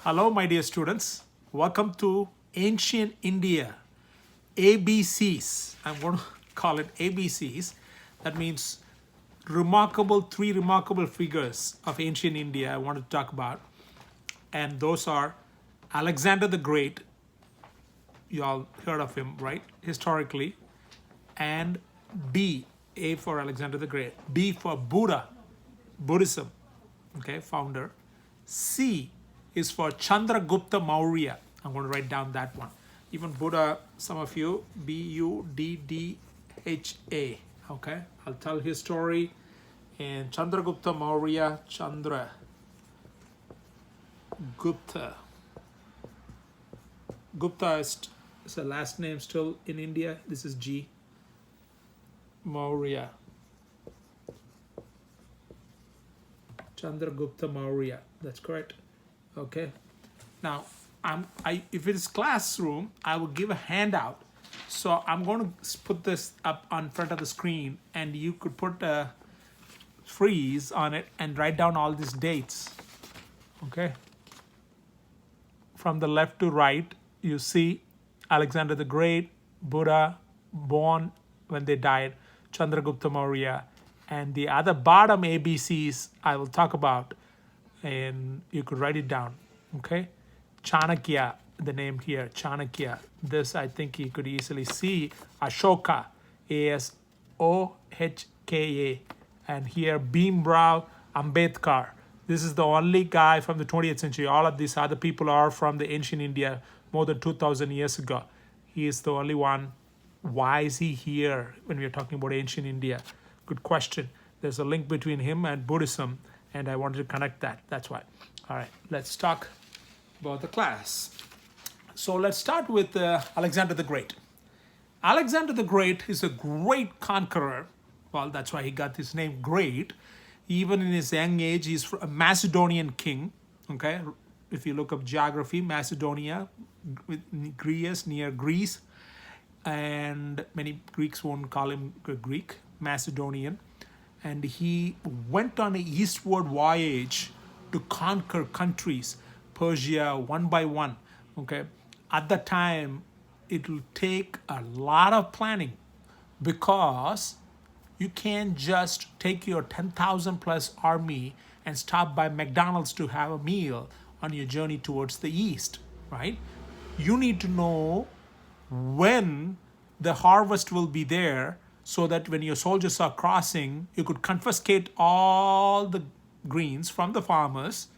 Hello, my dear students. Welcome to Ancient India, ABCs. I'm going to call it ABCs. That means three remarkable figures of ancient India I want to talk about. And those are Alexander the Great. You all heard of him, right? Historically. And B, A for Alexander the Great. B for Buddhism, okay, founder. C is for Chandragupta Maurya. I'm going to write down that one. Even Buddha, some of you, Buddha, okay? I'll tell his story. And Chandragupta Maurya, Gupta is a last name still in India. This is G. Maurya. Chandragupta Maurya. That's correct. Okay. Now, if it is classroom, I will give a handout. So I'm going to put this up on front of the screen, and you could put a freeze on it and write down all these dates. Okay. From the left to right, you see Alexander the Great, Buddha, born when they died, Chandragupta Maurya, and the other bottom ABCs I will talk about, and you could write it down, okay? Chanakya, the name here, Chanakya. This I think you could easily see. Ashoka, Ashoka, and here Bhimrao Ambedkar. This is the only guy from the 20th century. All of these other people are from the ancient India more than 2,000 years ago. He is the only one. Why is he here when we are talking about ancient India? Good question. There's a link between him and Buddhism, and I wanted to connect that. That's why. All right, let's talk about the class. So let's start with Alexander the Great. Alexander the Great is a great conqueror. Well, that's why he got his name Great. Even in his young age, he's a Macedonian king. Okay, if you look up geography, Macedonia, Greece, near Greece, and many Greeks won't call him Greek, Macedonian. And he went on an eastward voyage to conquer countries, Persia, one by one. Okay, at the time, it will take a lot of planning because you can't just take your 10,000 plus army and stop by McDonald's to have a meal on your journey towards the east, right? You need to know when the harvest will be there so that when your soldiers are crossing, you could confiscate all the greens from the farmers,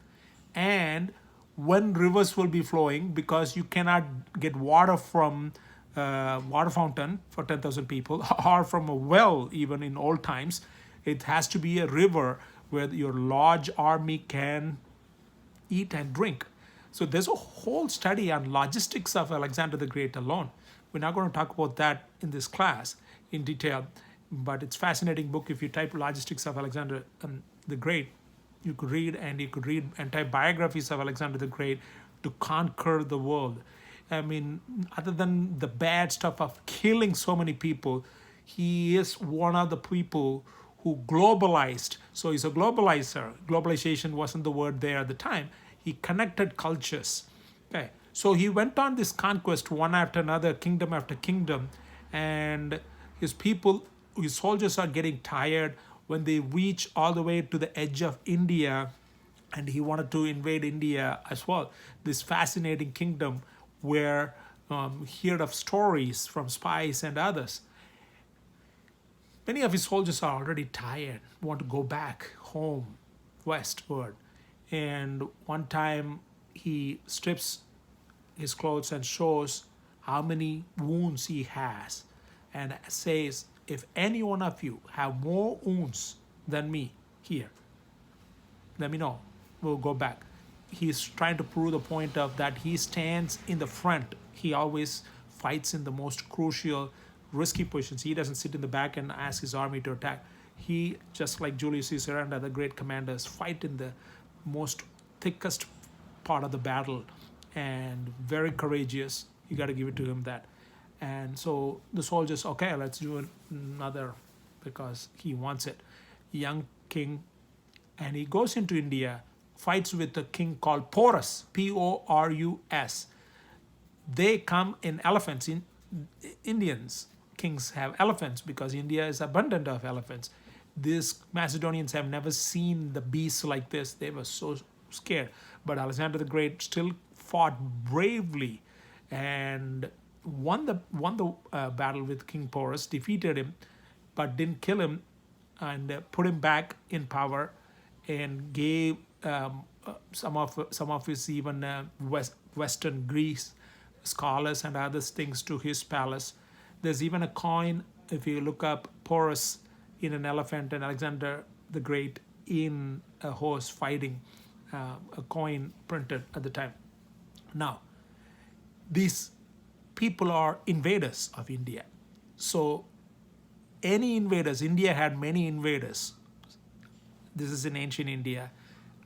and when rivers will be flowing, because you cannot get water from water fountain for 10,000 people or from a well. Even in old times, it has to be a river where your large army can eat and drink. So there's a whole study on logistics of Alexander the Great alone. We're not going to talk about that in this class in detail, but it's a fascinating book. If you type logistics of Alexander the Great, you could read entire biographies of Alexander the Great to conquer the world. I mean, other than the bad stuff of killing so many people, he is one of the people who globalized. So he's a globalizer. Globalization wasn't the word there at the time. He connected cultures. Okay, so he went on this conquest one after another, kingdom after kingdom, and his soldiers are getting tired when they reach all the way to the edge of India, and he wanted to invade India as well. This fascinating kingdom where he heard of stories from spies and others. Many of his soldiers are already tired, want to go back home, westward. And one time he strips his clothes and shows how many wounds he has, and says, if any one of you have more wounds than me here, let me know. We'll go back. He's trying to prove the point of that he stands in the front. He always fights in the most crucial, risky positions. He doesn't sit in the back and ask his army to attack. He, just like Julius Caesar and other great commanders, fight in the most thickest part of the battle, and very courageous. You got to give it to him that. And so the soldiers, okay, let's do another, because he wants it. Young king, and he goes into India, fights with a king called Porus, Porus. They come in elephants. In Indians, kings have elephants because India is abundant of elephants. These Macedonians have never seen the beasts like this. They were so scared. But Alexander the Great still fought bravely and won the battle with King Porus, defeated him, but didn't kill him, and put him back in power, and gave some of his even Western Greece scholars and other things to his palace. There's even a coin, if you look up Porus in an elephant and Alexander the Great in a horse fighting, a coin printed at the time. Now, these people are invaders of India. So any invaders, India had many invaders. This is in ancient India.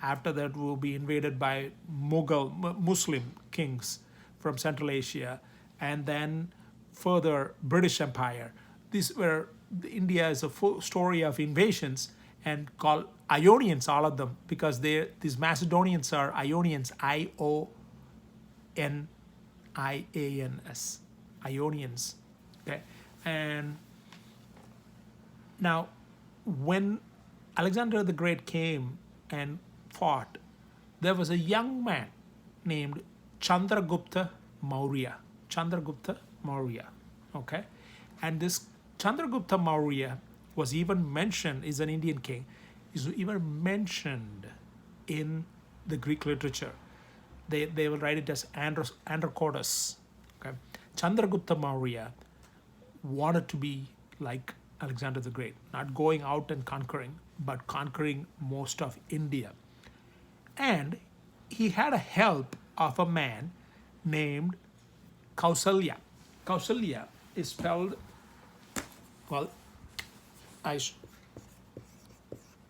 After that, will be invaded by Muslim kings from Central Asia, and then further British Empire. India is a full story of invasions, and called Ionians, all of them, because these Macedonians are Ionians, Ionians, Ionians. Okay, and now when Alexander the Great came and fought, there was a young man named Chandragupta Maurya. Chandragupta Maurya. Okay, and this Chandragupta Maurya was even mentioned, is an Indian king, is even mentioned in the Greek literature. They will write it as Androcorus. Okay, Chandragupta Maurya wanted to be like Alexander the Great, not going out and conquering, but conquering most of India. And he had a help of a man named Kausalya. Kausalya is spelled, well, I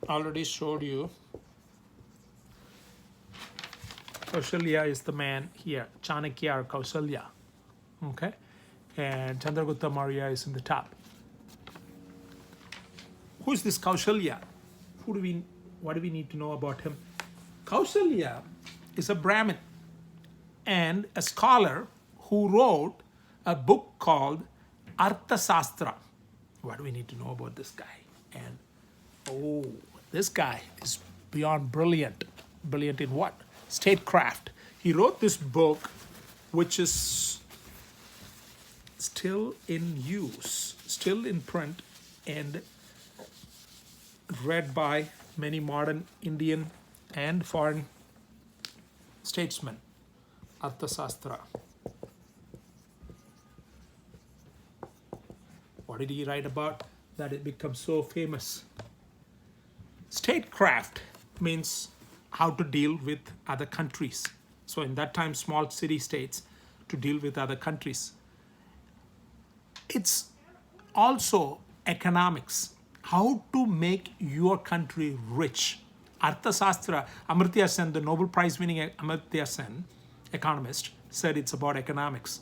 already showed you. Kausalya is the man here, Chanakya or Kausalya. Okay, and Chandragupta Maurya is in the top. Who is this Kausalya? What do we need to know about him? Kausalya is a Brahmin and a scholar who wrote a book called Arthasastra. What do we need to know about this guy? And this guy is beyond brilliant. Brilliant in what? Statecraft. He wrote this book, which is still in use, still in print, and read by many modern Indian and foreign statesmen. Arthasastra. What did he write about that it becomes so famous? Statecraft means how to deal with other countries. So in that time, small city states to deal with other countries. It's also economics, how to make your country rich. Arthasastra, Amartya Sen, the Nobel Prize winning Amartya Sen, economist, said it's about economics.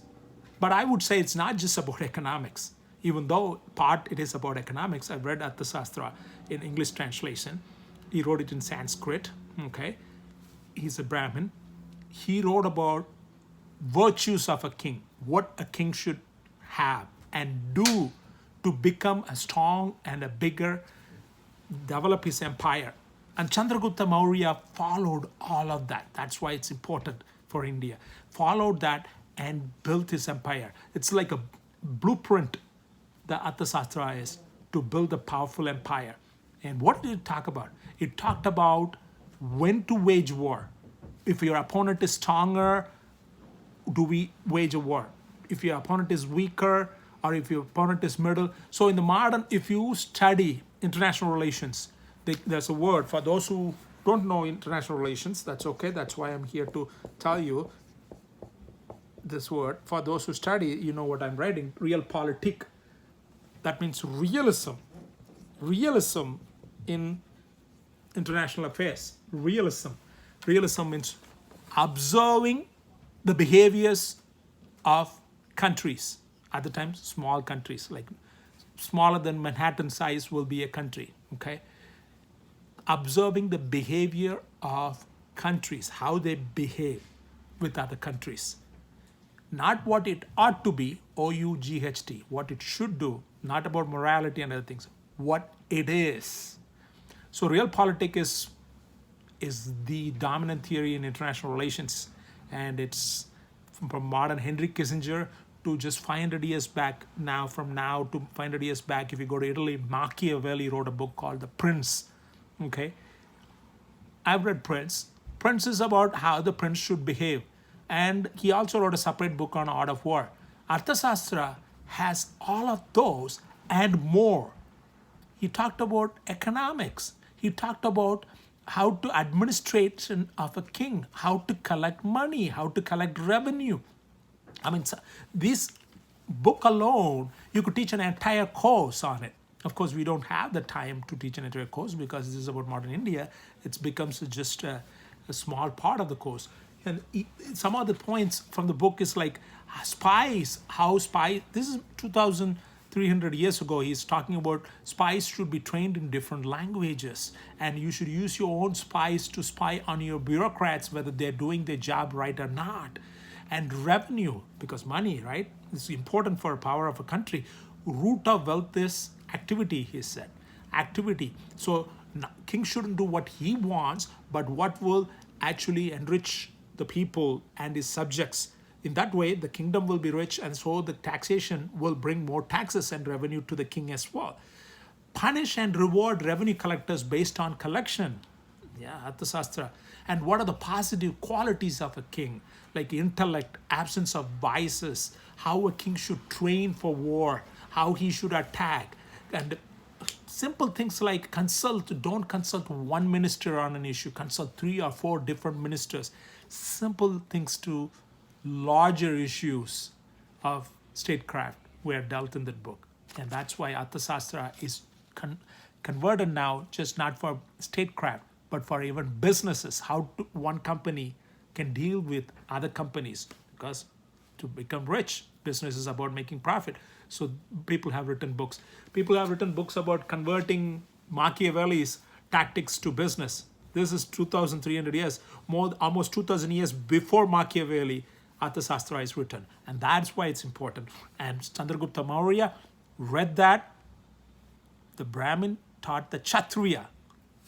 But I would say it's not just about economics. Even though part it is about economics, I've read Arthasastra in English translation. He wrote it in Sanskrit, okay? He's a Brahmin. He wrote about virtues of a king, what a king should have and do to become a strong and a bigger, develop his empire. And Chandragupta Maurya followed all of that. That's why it's important for India. Followed that and built his empire. It's like a blueprint, the Arthasastra is, to build a powerful empire. And what did it talk about? It talked about when to wage war. If your opponent is stronger, do we wage a war? If your opponent is weaker, or if your opponent is middle. So in the modern, if you study international relations, there's a word for those who don't know international relations. That's okay. That's why I'm here to tell you this word. For those who study, you know what I'm writing, realpolitik. That means realism. Realism in international affairs. Realism. Realism means observing the behaviors of countries. At the time, small countries, like smaller than Manhattan size will be a country, okay? Observing the behavior of countries, how they behave with other countries. Not what it ought to be, O-U-G-H-T, what it should do, not about morality and other things, what it is. So realpolitik is the dominant theory in international relations, and it's from modern Henry Kissinger to just 500 years back now, from now to 500 years back. If you go to Italy, Machiavelli wrote a book called The Prince. Okay, I've read Prince. Prince is about how the prince should behave. And he also wrote a separate book on art of war. Arthasastra has all of those and more. He talked about economics. He talked about how to administration of a king, how to collect money, how to collect revenue. I mean, this book alone, you could teach an entire course on it. Of course, we don't have the time to teach an entire course because this is about modern India. It becomes just a small part of the course. And some of the points from the book is like spies, how spies, this is 2,300 years ago. He's talking about spies should be trained in different languages, and you should use your own spies to spy on your bureaucrats, whether they're doing their job right or not. And revenue, because money, right, is important for the power of a country. Root of wealth is activity, he said. Activity. So king shouldn't do what he wants, but what will actually enrich the people and his subjects. In that way, the kingdom will be rich, and so the taxation will bring more taxes and revenue to the king as well. Punish and reward revenue collectors based on collection. Yeah, Arthasastra. And what are the positive qualities of a king? Like intellect, absence of vices, how a king should train for war, how he should attack. And simple things like don't consult one minister on an issue, consult 3 or 4 different ministers. Simple things to larger issues of statecraft were dealt in that book. And that's why Arthasastra is converted now, just not for statecraft, but for even businesses, how one company can deal with other companies. Because to become rich, business is about making profit. So people have written books. People have written books about converting Machiavelli's tactics to business. This is 2,300 years, almost 2,000 years before Machiavelli, Arthasastra is written. And that's why it's important. And Chandragupta Maurya read that. The Brahmin taught the Kshatriya.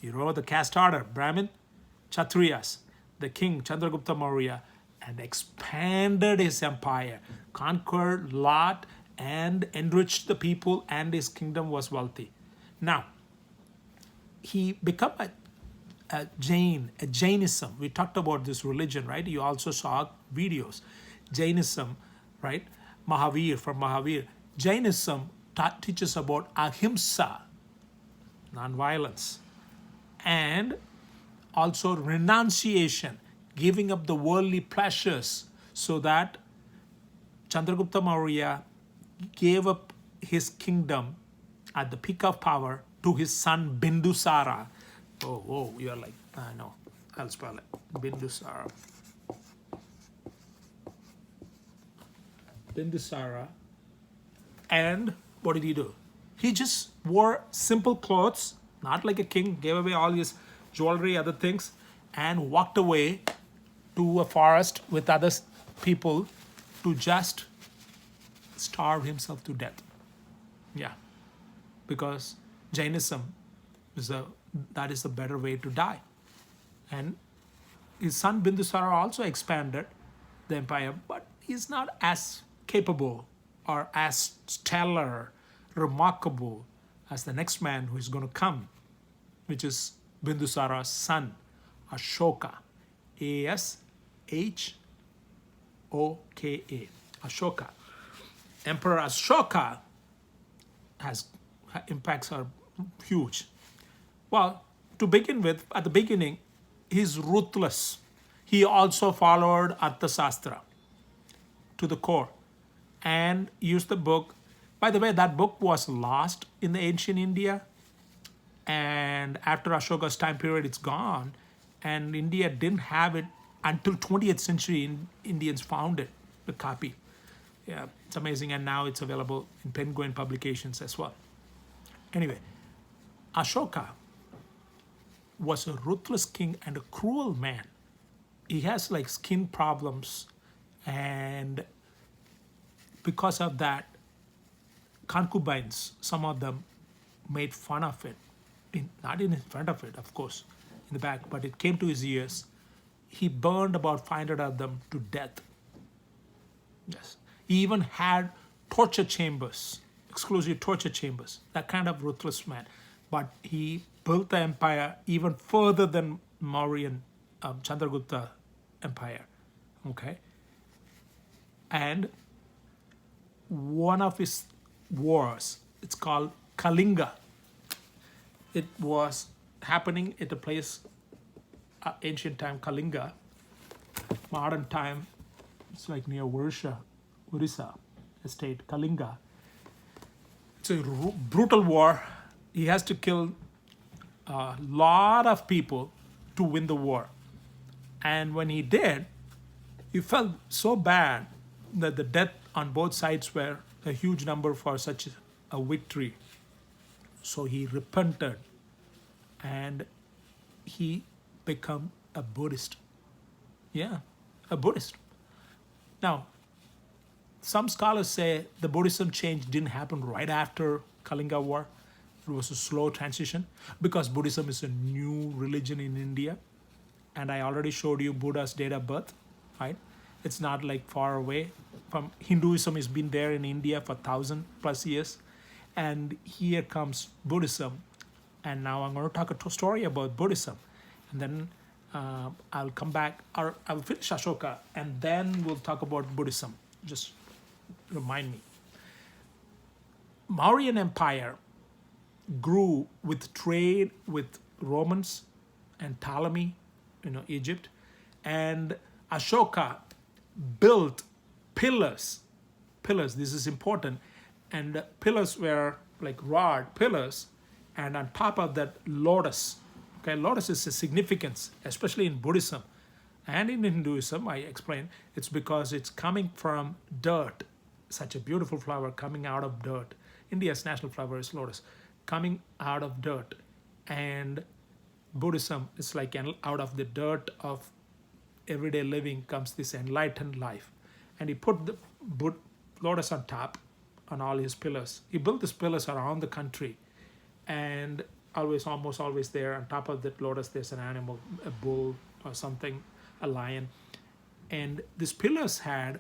He wrote the caste order, Brahmin, Kshatriyas. The king, Chandragupta Maurya, and expanded his empire, conquered a lot, and enriched the people, and his kingdom was wealthy. Now, he became a Jain, a Jainism. We talked about this religion, right? You also saw videos. Jainism, right? From Mahavir. Jainism teaches about ahimsa, non-violence, and also renunciation, giving up the worldly pleasures, so that Chandragupta Maurya gave up his kingdom at the peak of power to his son Bindusara. Oh, you're like, I know, I'll spell it. Bindusara. And what did he do? He just wore simple clothes, not like a king, gave away all his jewelry, other things, and walked away to a forest with other people to just starve himself to death. Yeah, because Jainism that is the better way to die. And his son Bindusara also expanded the empire, but he's not as capable or as stellar, remarkable as the next man who is going to come, which is Bindusara's son, Ashoka. A-S-H-O-K-A. Ashoka. Emperor Ashoka impacts are huge. Well, to begin with, at the beginning, he's ruthless. He also followed Arthasastra to the core and used the book. By the way, that book was lost in the ancient India, and after Ashoka's time period, it's gone, and India didn't have it until 20th century. Indians found it, the copy. Yeah, it's amazing, and now it's available in Penguin publications as well. Anyway, Ashoka was a ruthless king and a cruel man. he has like skin problems, and because of that, concubines, some of them made fun of it, not in front of it, of course, in the back, but it came to his ears. He burned about 500 of them to death. Yes. He even had torture chambers, exclusive torture chambers, that kind of ruthless man. But he built the empire even further than Mauryan Chandragupta empire. Okay. And one of his wars, it's called Kalinga. It was happening at a place, ancient time Kalinga, modern time, it's like near Orissa state, Kalinga. It's a brutal war. He has to kill a lot of people to win the war. And when he did, he felt so bad that the death on both sides were a huge number for such a victory. So he repented and he became a Buddhist. Yeah, a Buddhist. Now, some scholars say the Buddhism change didn't happen right after Kalinga War. It was a slow transition because Buddhism is a new religion in India. And I already showed you Buddha's date of birth, right? It's not like far away from Hinduism. Has been there in India for 1,000+ years. And here comes Buddhism. And now I'm going to talk a story about Buddhism. And then I'll come back, or I'll finish Ashoka, and then we'll talk about Buddhism. Just remind me. Mauryan Empire grew with trade with Romans and Ptolemy, Egypt. And Ashoka built pillars. Pillars, this is important. And pillars were like rod pillars. And on top of that, lotus. Okay, lotus is a significance, especially in Buddhism. And in Hinduism, I explained, it's because it's coming from dirt. Such a beautiful flower coming out of dirt. India's national flower is lotus. Coming out of dirt. And Buddhism is like out of the dirt of everyday living comes this enlightened life. And he put the lotus on top on all his pillars. He built these pillars around the country. And almost always there on top of that lotus, there's an animal, a bull or something, a lion. And these pillars had,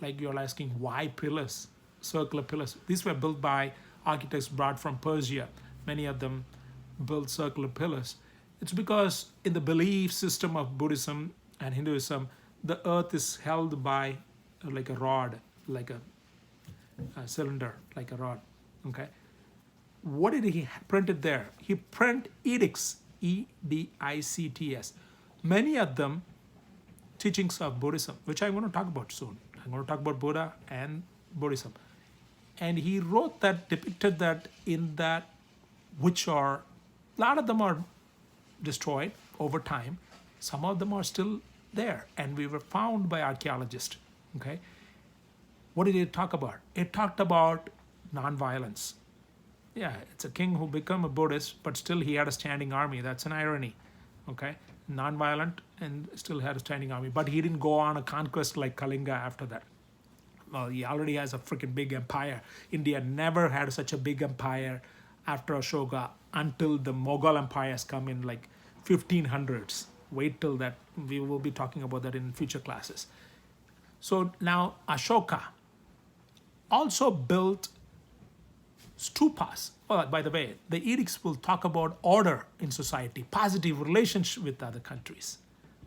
like you're asking, why pillars? Circular pillars. These were built by architects brought from Persia. Many of them built circular pillars. It's because in the belief system of Buddhism and Hinduism, the earth is held by like a rod, like a cylinder, like a rod. Okay. What did he print there? He print edicts, edicts. Many of them teachings of Buddhism, which I'm going to talk about soon. I'm going to talk about Buddha and Buddhism. And he wrote that, depicted that in that, which are, a lot of them are destroyed over time. Some of them are still there. And we were found by archaeologists. Okay. What did it talk about? It talked about nonviolence. Yeah, it's a king who became a Buddhist, but still he had a standing army. That's an irony. Okay. Non-violent and still had a standing army. But he didn't go on a conquest like Kalinga after that. Well, he already has a freaking big empire. India never had such a big empire after Ashoka until the Mughal empires come in like 1500s. Wait till that. We will be talking about that in future classes. So now Ashoka also built stupas. Oh, by the way, the edicts will talk about order in society, positive relationship with other countries.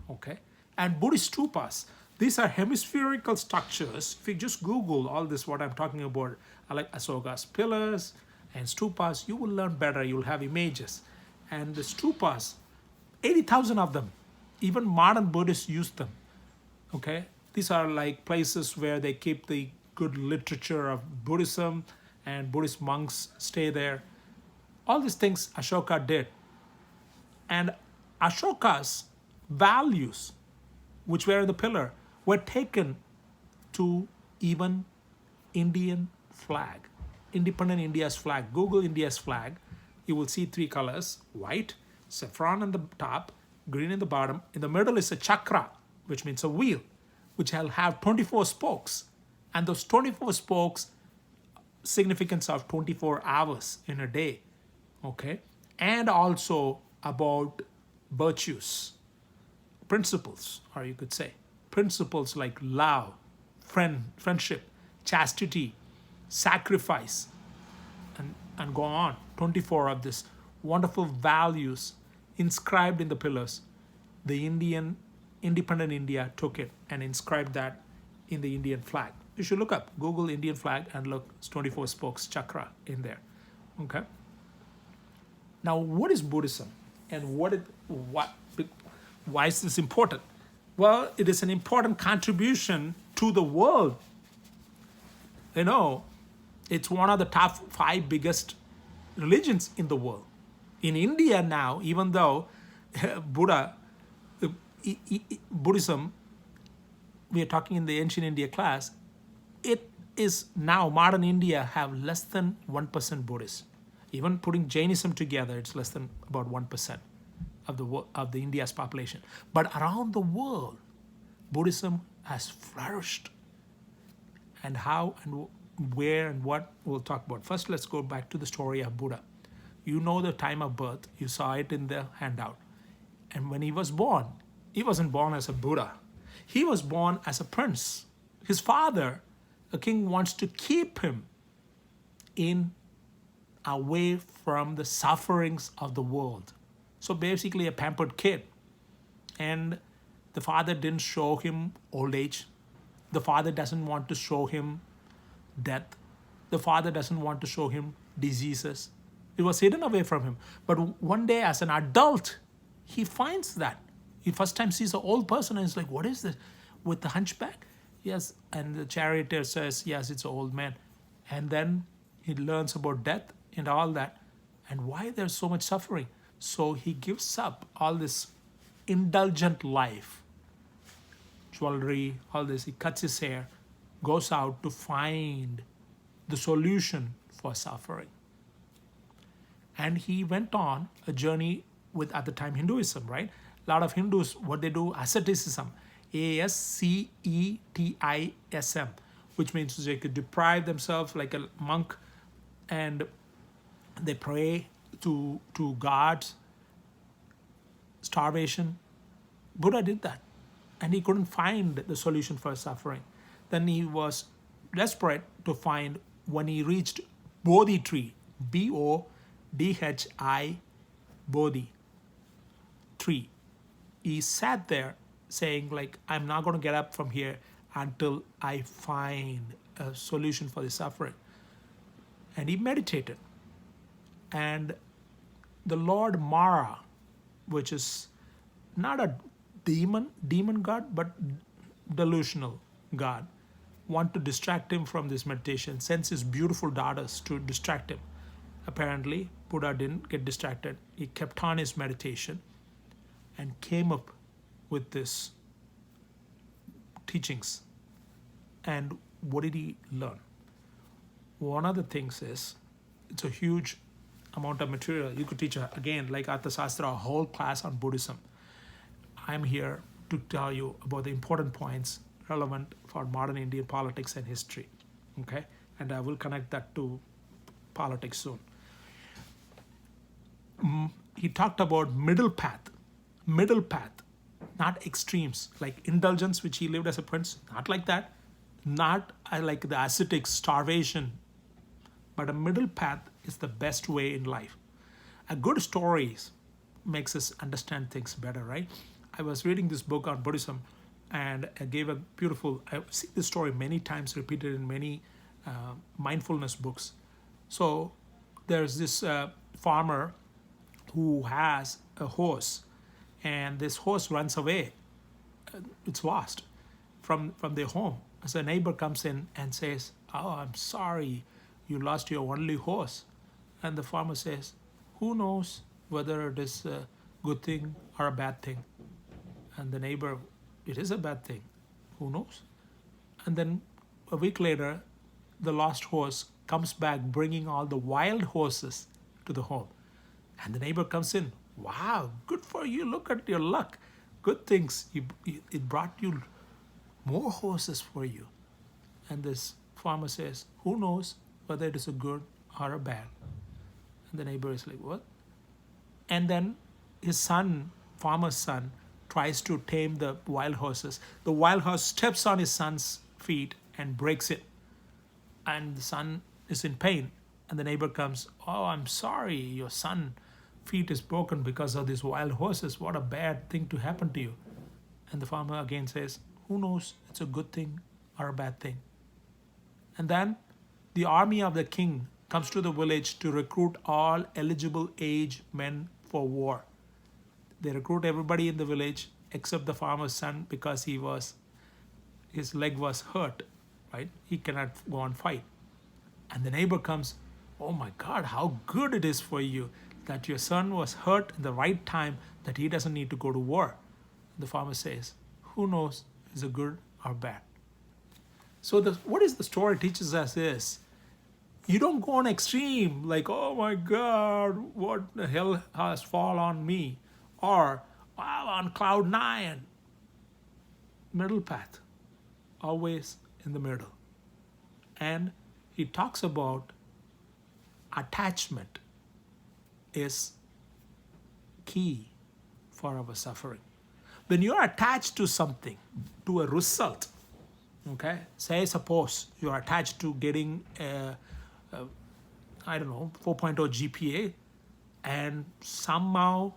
Okay? And Buddhist stupas, these are hemispherical structures. If you just Google all this, what I'm talking about, like Ashoka's pillars and stupas, you will learn better. You will have images. And the stupas, 80,000 of them, even modern Buddhists use them. Okay? These are like places where they keep the good literature of Buddhism, and Buddhist monks stay there. All these things Ashoka did. And Ashoka's values, which were in the pillar, were taken to even Indian flag, independent India's flag. Google India's flag. You will see 3 colors: white, saffron on the top, green in the bottom. In the middle is a chakra. which means a wheel, which will have 24 spokes. And those 24 spokes, significance of 24 hours in a day, okay? And also about virtues, principles, or you could say principles like love, friendship, chastity, sacrifice, and go on. 24 of this wonderful values inscribed in the pillars. The independent India took it and inscribed that in the Indian flag. You should look up, Google Indian flag and look, it's 24 spokes chakra in there. Okay. Now, what is Buddhism, and why is this important? Well, it is an important contribution to the world. You know, it's one of the top 5 biggest religions in the world. In India now, even though Buddhism, we are talking in the ancient India class, it is now, modern India have less than 1% Buddhists. Even putting Jainism together, it's less than about 1% of the India's population. But around the world, Buddhism has flourished. And how and where and what we'll talk about. First, let's go back to the story of Buddha. You know the time of birth. You saw it in the handout. And when he was born, he wasn't born as a Buddha. He was born as a prince. His father, the king, wants to keep him away from the sufferings of the world. So basically a pampered kid. And the father didn't show him old age. The father doesn't want to show him death. The father doesn't want to show him diseases. It was hidden away from him. But one day as an adult, he finds that. He first time sees an old person and he's like, what is this? With the hunchback? Yes. And the charioteer says, yes, it's an old man. And then he learns about death and all that. And why there's so much suffering. So he gives up all this indulgent life. Jewelry, all this. He cuts his hair, goes out to find the solution for suffering. And he went on a journey with, at the time, Hinduism, right? A lot of Hindus, what they do, asceticism, ascetism, which means they could deprive themselves like a monk, and they pray to gods, starvation. Buddha did that, and he couldn't find the solution for suffering. Then he was desperate to find, when he reached Bodhi tree, Bodhi, Bodhi tree. He sat there saying like, I'm not going to get up from here until I find a solution for the suffering. And he meditated. And the Lord Mara, which is not a demon god, but delusional god, want to distract him from this meditation, sends his beautiful daughters to distract him. Apparently, Buddha didn't get distracted. He kept on his meditation and came up with this teachings. And what did he learn? One of the things is, it's a huge amount of material. You could teach, again, like Arthasastra, a whole class on Buddhism. I'm here to tell you about the important points relevant for modern Indian politics and history. Okay? And I will connect that to politics soon. He talked about middle path, not extremes, like indulgence, which he lived as a prince, not like that, not like the ascetic starvation, but a middle path is the best way in life. A good story makes us understand things better, right? I was reading this book on Buddhism, and I gave a beautiful, I've seen this story many times, repeated in many mindfulness books. So there's this farmer who has a horse, and this horse runs away. It's lost from their home. So a neighbor comes in and says, oh, I'm sorry, you lost your only horse. And the farmer says, who knows whether it is a good thing or a bad thing? And the neighbor, it is a bad thing. Who knows? And then a week later, the lost horse comes back bringing all the wild horses to the home. And the neighbor comes in. Wow, good for you. Look at your luck. good things. It brought you more horses for you. And this farmer says, who knows whether it is a good or a bad? And the neighbor is like, what? And then his son, farmer's son, tries to tame the wild horses. The wild horse steps on his son's feet and breaks it. And the son is in pain. And the neighbor comes, oh, I'm sorry, your son's feet is broken because of these wild horses. What a bad thing to happen to you. And the farmer again says, who knows, it's a good thing or a bad thing. And then the army of the king comes to the village to recruit all eligible age men for war. They recruit everybody in the village except the farmer's son because his leg was hurt, right? He cannot go and fight. And the neighbor comes, oh my God, how good it is for you that your son was hurt in the right time, that he doesn't need to go to war. The farmer says, who knows, is it good or bad? So what is the story teaches us is, you don't go on extreme, like, oh my God, what the hell has fallen on me? Or, wow, on cloud nine. Middle path, always in the middle. And he talks about attachment is key for our suffering. When you're attached to something, to a result, okay, suppose you're attached to getting a 4.0 GPA, and somehow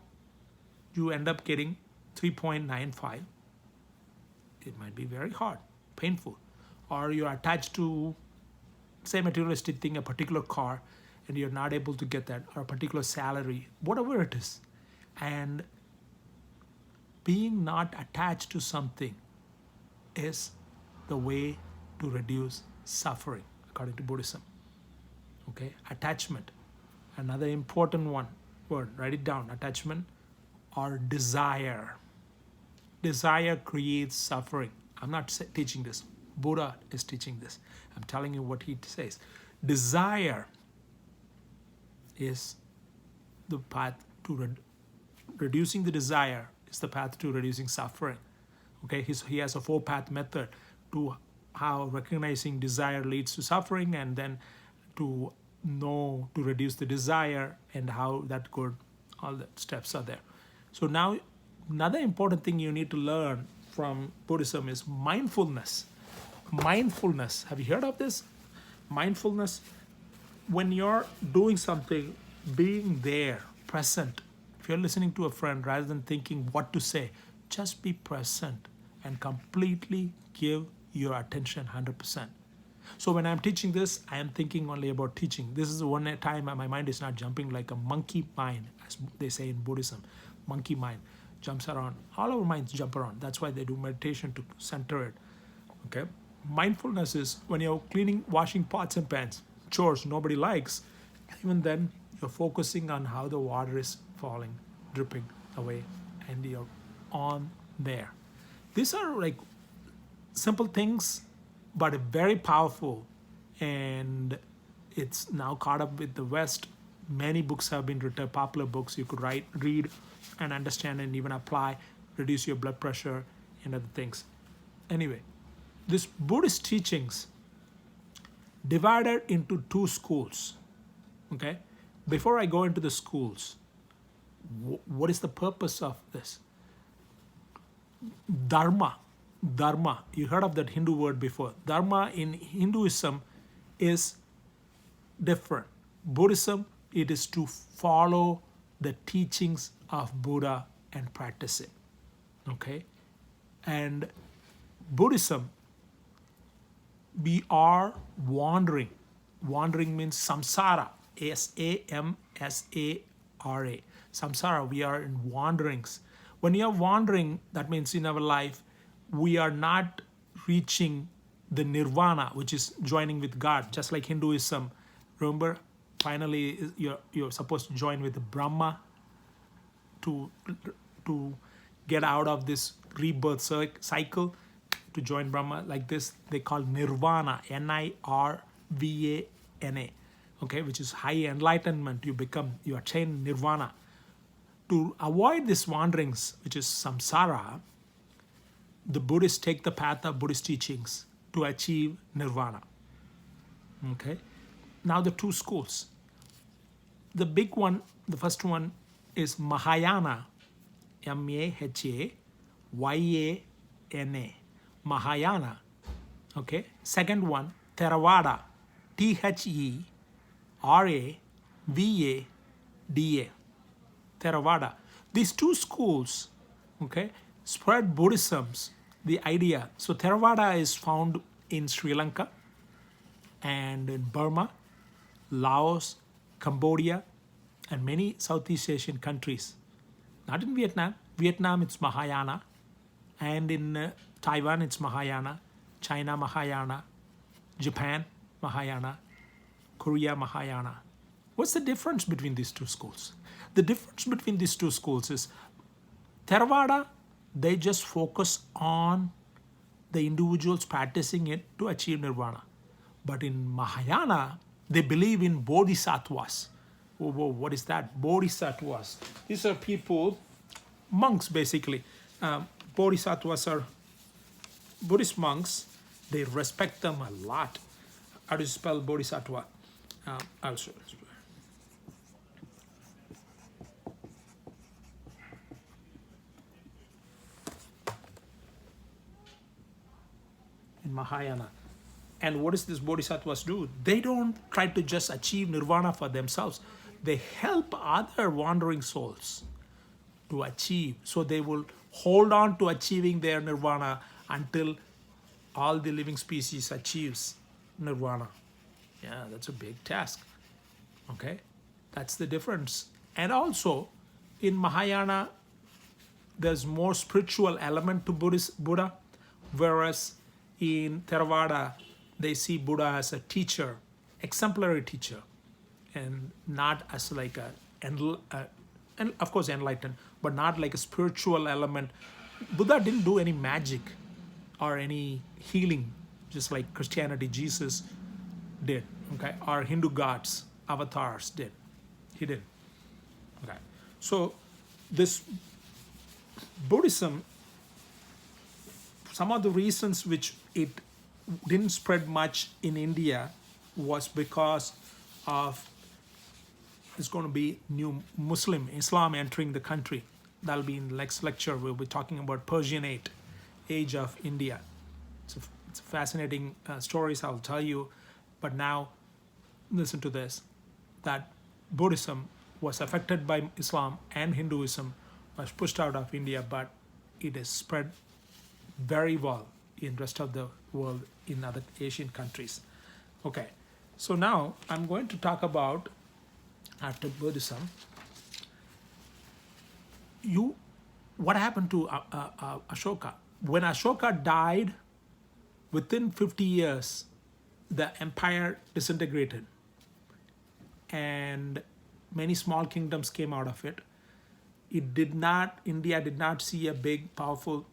you end up getting 3.95, it might be very hard, painful. Or you're attached to, say, materialistic thing, a particular car, and you're not able to get that, or a particular salary, whatever it is. And being not attached to something is the way to reduce suffering, according to Buddhism. Okay, attachment. Another important word, write it down, attachment or desire. Desire creates suffering. I'm not teaching this. Buddha is teaching this. I'm telling you what he says. Desire is the path to reducing the desire is the path to reducing suffering. Okay, he has a 4-path method to how recognizing desire leads to suffering, and then to know to reduce the desire and how that could, all the steps are there. So now another important thing you need to learn from Buddhism is mindfulness. Mindfulness, have you heard of this? Mindfulness, when you're doing something, being there, present. If you're listening to a friend, rather than thinking what to say, just be present and completely give your attention 100%. So when I'm teaching this, I am thinking only about teaching. This is the one time my mind is not jumping like a monkey mind, as they say in Buddhism. Monkey mind jumps around. All our minds jump around. That's why they do meditation, to center it. Okay. Mindfulness is when you're cleaning, washing pots and pans, chores nobody likes. Even then, you're focusing on how the water is falling, dripping away, and you're on there. These are like simple things, but very powerful, and it's now caught up with the West. Many books have been written, popular books you could read and understand and even apply, reduce your blood pressure and other things. Anyway, this Buddhist teachings divided into 2 schools. Okay, before I go into the schools, what is the purpose of this? Dharma, you heard of that Hindu word before. Dharma in Hinduism is different. Buddhism, it is to follow the teachings of Buddha and practice it. Okay? And Buddhism, we are wandering. Wandering means samsara, S-A-M-S-A-R-A. Samsara, we are in wanderings. When you are wandering, that means in our life, we are not reaching the nirvana, which is joining with God, just like Hinduism. Remember, finally, you're supposed to join with Brahma to get out of this rebirth cycle, to join Brahma like this. They call nirvana, N-I-R-V-A-N-A, okay, which is high enlightenment. You attain nirvana. To avoid these wanderings, which is samsara, the Buddhists take the path of Buddhist teachings to achieve nirvana. Okay. Now the two schools. The big one, the first one is Mahayana, Mahayana, Mahayana. Okay. Second one, Theravada, Theravada. Theravada. These two schools, okay, spread Buddhism's, the idea. So Theravada is found in Sri Lanka and in Burma, Laos, Cambodia, and many Southeast Asian countries. Not in Vietnam. Vietnam, it's Mahayana. And in Taiwan, it's Mahayana. China, Mahayana. Japan, Mahayana. Korea, Mahayana. What's the difference between these two schools? The difference between these two schools is Theravada, they just focus on the individuals practicing it to achieve nirvana. But in Mahayana, they believe in bodhisattvas. What is that? Bodhisattvas. These are people, monks basically. Bodhisattvas are Buddhist monks. They respect them a lot. How do you spell bodhisattva? I'll show you. In Mahayana. And what does this bodhisattvas do? They don't try to just achieve nirvana for themselves. They help other wandering souls to achieve. So they will hold on to achieving their nirvana until all the living species achieves nirvana. Yeah, that's a big task. Okay, that's the difference. And also, in Mahayana, there's more spiritual element to Buddha, whereas in Theravada, they see Buddha as a teacher, exemplary teacher, and not as like and of course enlightened, but not like a spiritual element. Buddha didn't do any magic or any healing, just like Christianity, Jesus did, okay, or Hindu gods, avatars did. He did. Okay. So this Buddhism, some of the reasons which it didn't spread much in India was because of there's going to be new Islam entering the country. That'll be in the next lecture. We'll be talking about Persianate, age of India. It's a fascinating stories I'll tell you. But now, listen to this, that Buddhism was affected by Islam and Hinduism, was pushed out of India, but it is spread very well in rest of the world, in other Asian countries. Okay, so now I'm going to talk about, after Buddhism, what happened to Ashoka? When Ashoka died, within 50 years, the empire disintegrated and many small kingdoms came out of it. India did not see a big, powerful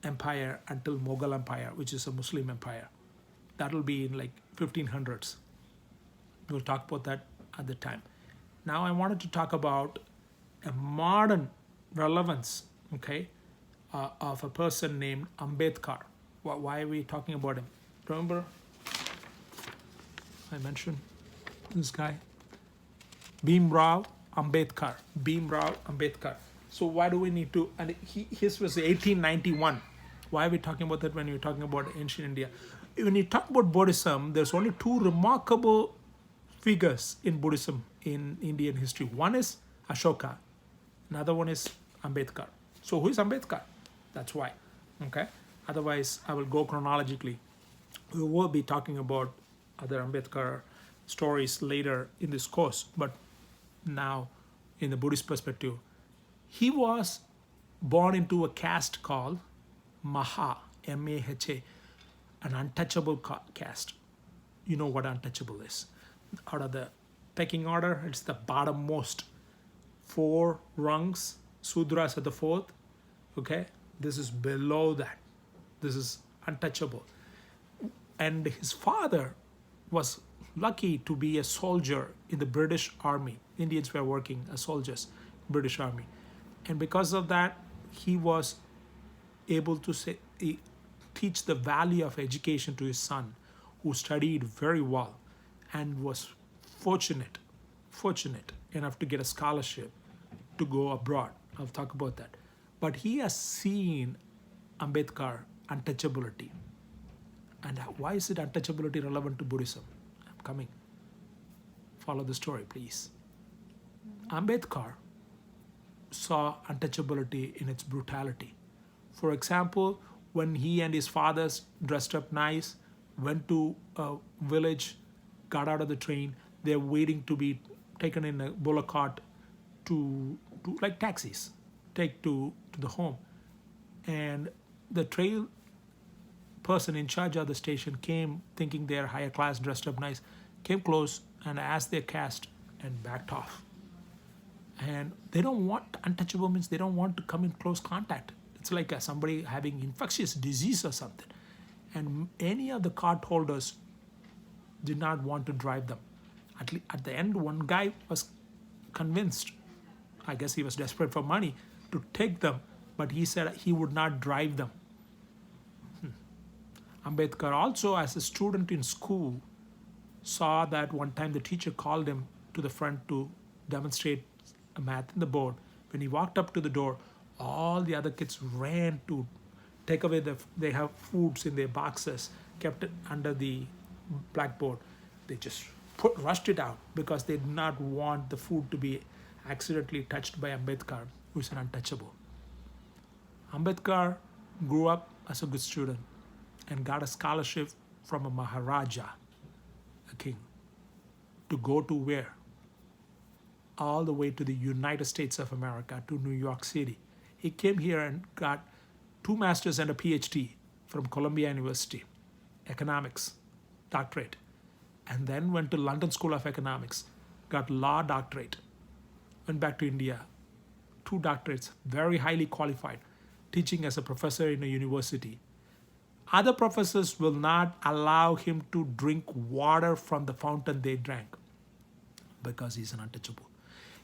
empire until Mughal Empire, which is a Muslim empire. That'll be in like 1500s. We'll talk about that at the time. Now I wanted to talk about a modern relevance, okay, of a person named Ambedkar. Why are we talking about him? Remember I mentioned this guy? Bhimrao Ambedkar. So why do we need to, and his was 1891. Why are we talking about that when you're talking about ancient India? When you talk about Buddhism, there's only two remarkable figures in Buddhism in Indian history. One is Ashoka, another one is Ambedkar. So who is Ambedkar? That's why, okay? Otherwise, I will go chronologically. We will be talking about other Ambedkar stories later in this course, but now in the Buddhist perspective, he was born into a caste called Maha, M-A-H-A, an untouchable caste. You know what untouchable is. Out of the pecking order, it's the bottommost. 4 rungs, Sudras at the 4th, okay? This is below that. This is untouchable. And his father was lucky to be a soldier in the British Army. Indians were working as soldiers, British Army. And because of that, he was able to teach the value of education to his son, who studied very well and was fortunate enough to get a scholarship to go abroad. I'll talk about that. But he has seen Ambedkar untouchability. And why is it untouchability relevant to Buddhism? I'm coming. Follow the story, please. Ambedkar saw untouchability in its brutality. For example, when he and his fathers dressed up nice, went to a village, got out of the train, they're waiting to be taken in a bullock cart to like taxis, take to the home. And the trail person in charge of the station came thinking they're higher class, dressed up nice, came close and asked their caste and backed off. And they don't want, untouchable means they don't want to come in close contact. It's like somebody having infectious disease or something. And any of the cart holders did not want to drive them. At the end, one guy was convinced, I guess he was desperate for money, to take them, but he said he would not drive them. Ambedkar also, as a student in school, saw that one time the teacher called him to the front to demonstrate a math in the board. When he walked up to the door, all the other kids ran to take away they have foods in their boxes, kept it under the blackboard. They just rushed it out because they did not want the food to be accidentally touched by Ambedkar, who is an untouchable. Ambedkar grew up as a good student and got a scholarship from a Maharaja, a king, to go to where? All the way to the United States of America, to New York City. He came here and got 2 masters and a PhD from Columbia University, economics, doctorate, and then went to London School of Economics, got law doctorate, went back to India, 2 doctorates, very highly qualified, teaching as a professor in a university. Other professors will not allow him to drink water from the fountain they drank because he's an untouchable.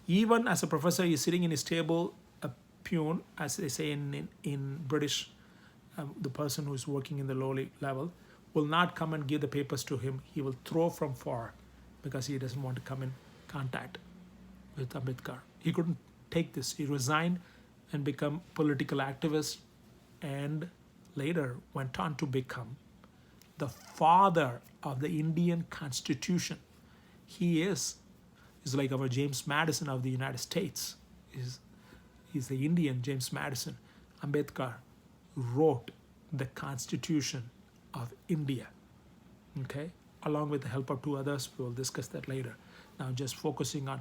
Even as a professor, he's sitting in his table, a peon, as they say in British, the person who is working in the lowly level, will not come and give the papers to him. He will throw from far because he doesn't want to come in contact with Ambedkar. He couldn't take this. He resigned and become political activist, and later went on to become the father of the Indian Constitution. He is like our James Madison of the United States. He's the Indian James Madison. Ambedkar wrote the Constitution of India, okay, along with the help of 2 others. We will discuss that later. Now, just focusing on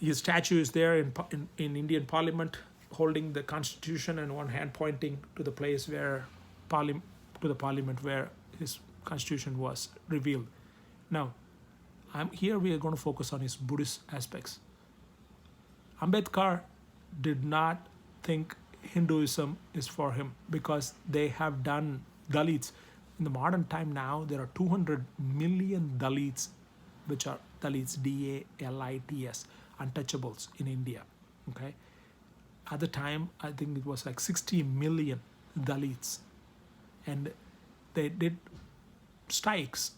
his statue is there in Indian Parliament, holding the Constitution and one hand pointing to the place where to the Parliament where his Constitution was revealed. Now, here we are going to focus on his Buddhist aspects. Ambedkar did not think Hinduism is for him because they have done Dalits. In the modern time now, there are 200 million Dalits, which are Dalits, D-A-L-I-T-S, untouchables in India. Okay. At the time, I think it was like 60 million Dalits. And they did strikes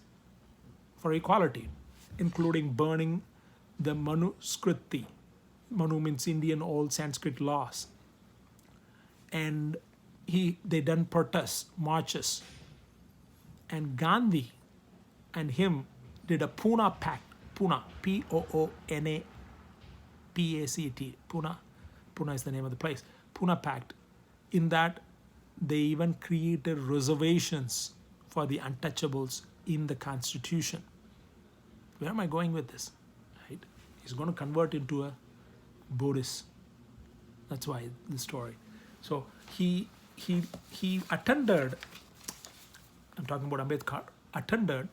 for equality, including burning the Manuskriti. Manu means Indian old Sanskrit laws. And they done protests, marches. And Gandhi and him did a Pune Pact. Pune, P-O-O-N-A P-A-C-T. Pune is the name of the place. Pune Pact. In that, they even created reservations for the untouchables in the Constitution. Where am I going with this? Right? He's going to convert into a Buddhist. That's why the story. So he attended, I'm talking about Ambedkar, attended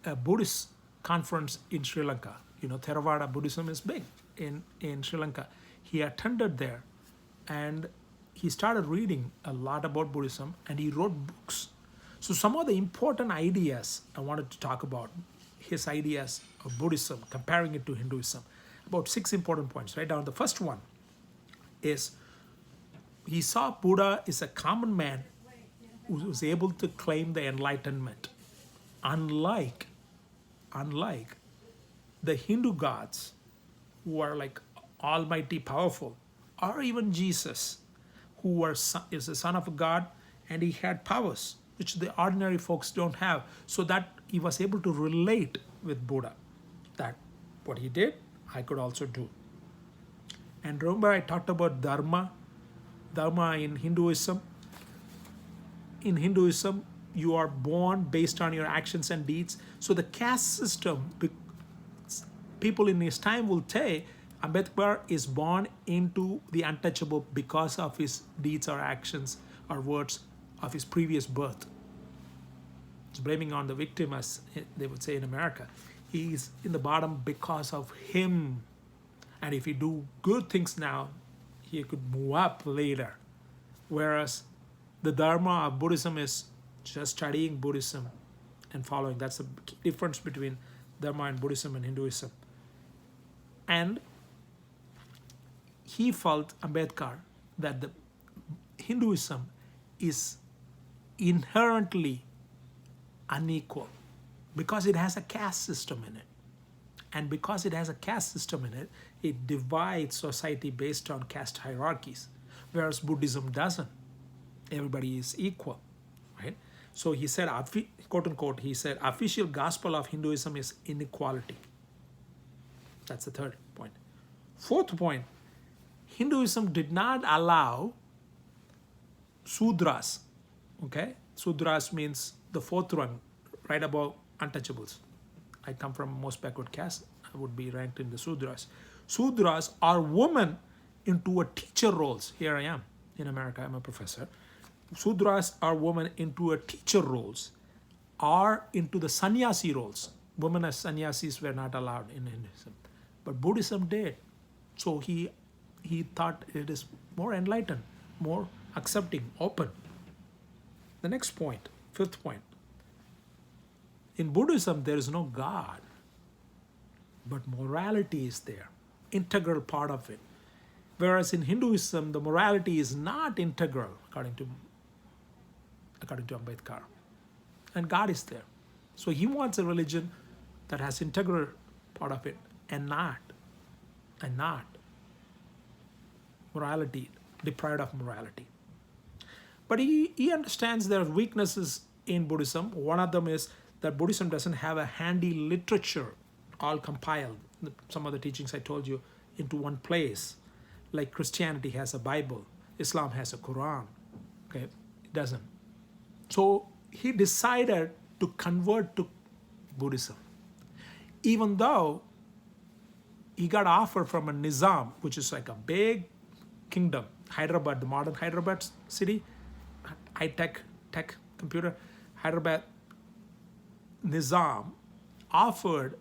a Buddhist conference in Sri Lanka. You know, Theravada Buddhism is big in Sri Lanka. He attended there and he started reading a lot about Buddhism and he wrote books. So some of the important ideas I wanted to talk about, his ideas of Buddhism, comparing it to Hinduism, about 6 important points. Right down the first one, is he saw Buddha is a common man who was able to claim the enlightenment. Unlike the Hindu gods who are like almighty powerful, or even Jesus, who is the son of God and he had powers which the ordinary folks don't have, so that he was able to relate with Buddha, that what he did, I could also do. And remember I talked about dharma in Hinduism. In Hinduism, you are born based on your actions and deeds. So the caste system, people in his time will say Ambedkar is born into the untouchable because of his deeds or actions or words of his previous birth. It's blaming on the victim, as they would say in America. He's in the bottom because of him. And if he do good things now, he could move up later. Whereas the dharma of Buddhism is just studying Buddhism and following. That's the difference between dharma and Buddhism and Hinduism. And he felt, Ambedkar, that the Hinduism is inherently unequal because it has a caste system in it. And because it has a caste system in it, it divides society based on caste hierarchies, whereas Buddhism doesn't. Everybody is equal, right? So he said, quote unquote, he said, official gospel of Hinduism is inequality. That's the third point. Fourth point, Hinduism did not allow Sudras, okay? Sudras means the fourth rung, right above untouchables. I come from most backward caste. I would be ranked in the Sudras. Sudras are women into a teacher roles. Here I am in America. I'm a professor. Sudras are women into a teacher roles, or into the sannyasi roles. Women as sannyasis were not allowed in Hinduism, but Buddhism did. So he thought it is more enlightened, more accepting, open. The next point, fifth point. In Buddhism, there is no God, but morality is there, integral part of it. Whereas in Hinduism, the morality is not integral, according to Ambedkar. And God is there. So he wants a religion that has integral part of it and not morality, deprived of morality. But he understands there are weaknesses in Buddhism. One of them is that Buddhism doesn't have a handy literature all compiled, some of the teachings I told you, into one place. Like Christianity has a Bible, Islam has a Quran, okay? It doesn't. So he decided to convert to Buddhism. Even though he got offer from a Nizam, which is like a big kingdom, Hyderabad, the modern Hyderabad city, high-tech computer, Hyderabad Nizam offered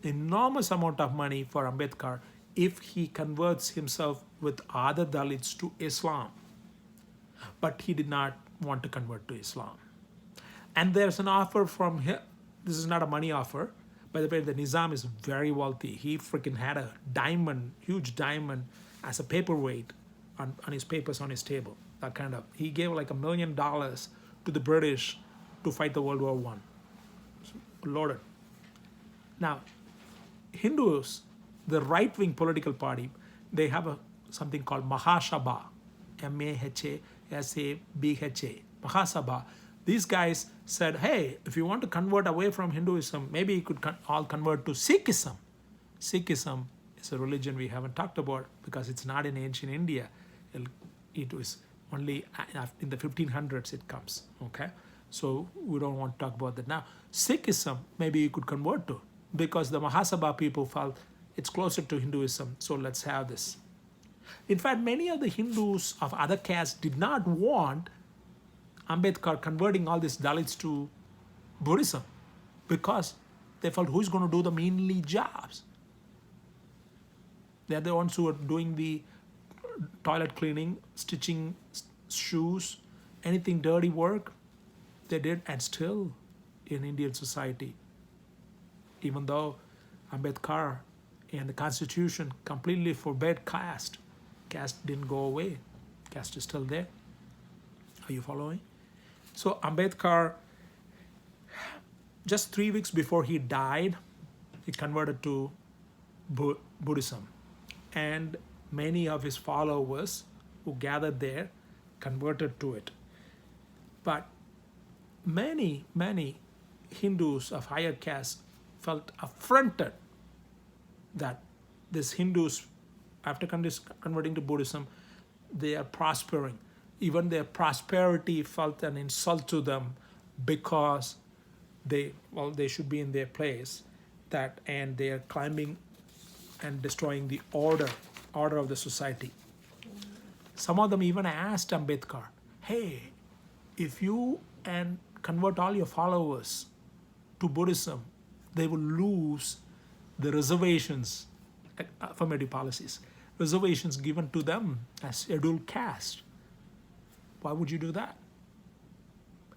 enormous amount of money for Ambedkar if he converts himself with other Dalits to Islam. But he did not want to convert to Islam. And there's an offer from him. This is not a money offer. By the way, the Nizam is very wealthy. He freaking had a diamond, huge diamond, as a paperweight on his papers on his table. That kind of. He gave like $1 million to the British to fight the World War I. Loaded. Now, Hindus, the right-wing political party, they have something called Mahasabha, M-A-H-A-S-A-B-H-A, Mahasabha. These guys said, hey, if you want to convert away from Hinduism, maybe you could all convert to Sikhism. Sikhism is a religion we haven't talked about because it's not in ancient India. It was only in the 1500s it comes, okay? So we don't want to talk about that now. Sikhism, maybe you could convert to, because the Mahasabha people felt it's closer to Hinduism, so let's have this. In fact, many of the Hindus of other castes did not want Ambedkar converting all these Dalits to Buddhism because they felt, who's going to do the menial jobs? They're the ones who are doing the toilet cleaning, stitching shoes, anything dirty work. They did, and still in Indian society, even though Ambedkar and the Constitution completely forbade caste caste didn't go away. Caste is still there. Are you following? So Ambedkar, just 3 weeks before he died, he converted to Buddhism. And many of his followers who gathered there converted to it. But many Hindus of higher caste felt affronted that these Hindus, after converting to Buddhism, they are prospering. Even their prosperity felt an insult to them because they should be in their place, and they are climbing and destroying the order of the society. Some of them even asked Ambedkar, hey, if you and convert all your followers to Buddhism, they will lose the reservations, affirmative policies, reservations given to them as scheduled caste. Why would you do that?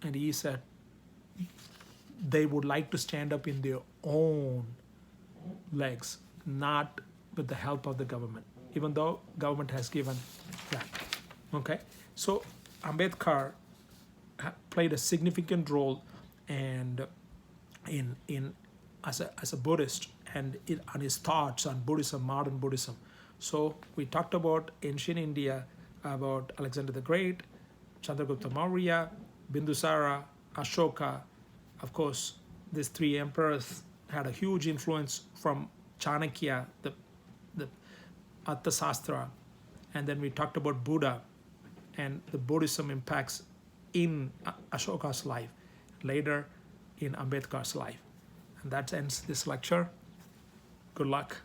And he said, they would like to stand up in their own legs, not with the help of the government, even though government has given that. Okay, so Ambedkar played a significant role and in as a Buddhist, and on his thoughts on Buddhism, modern Buddhism. So we talked about ancient India, about Alexander the Great, Chandragupta Maurya, Bindusara, Ashoka. Of course, these three emperors had a huge influence from Chanakya, the Arthasastra, and then we talked about Buddha and the Buddhism impacts in Ashoka's life, later in Ambedkar's life. And that ends this lecture. Good luck.